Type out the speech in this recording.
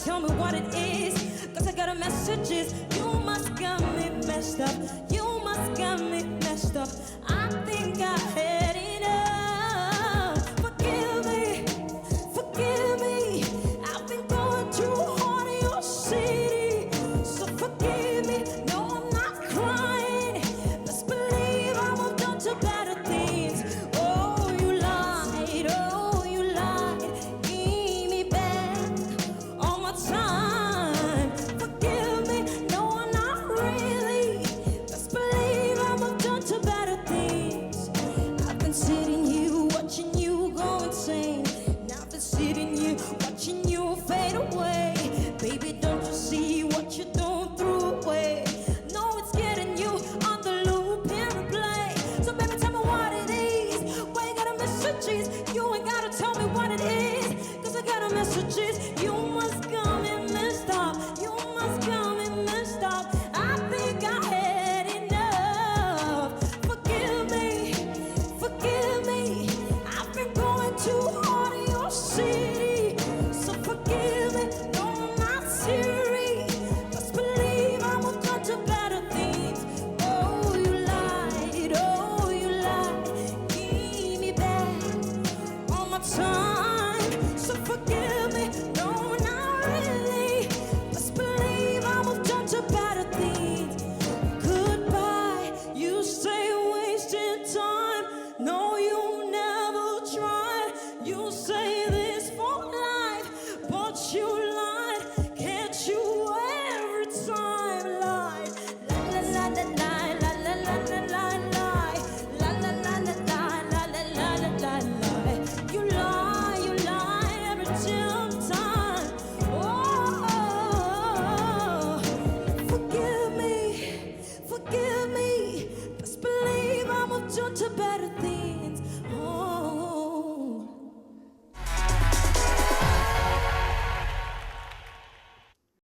tell me what it is. Cause I got a messages. You must got me messed up. You must got me messed up. I think I had enough. Forgive me, forgive me. I've been going too hard in your city. So forgive me, no I'm not crying. Best believe I moved on to better things. Oh you lied, give me back all my time. Forgive me, no I'm not really. Best believe I moved on to better things. I've been sitting here watching you go insane. And I've been sitting here watching you fade away. Baby, don't you see what you don't throw away? No, it's getting you on the loop and replay. So baby, tell me what it is. Why you got a messages? You ain't gotta tell me what it is. Cause I got a messages. You must go.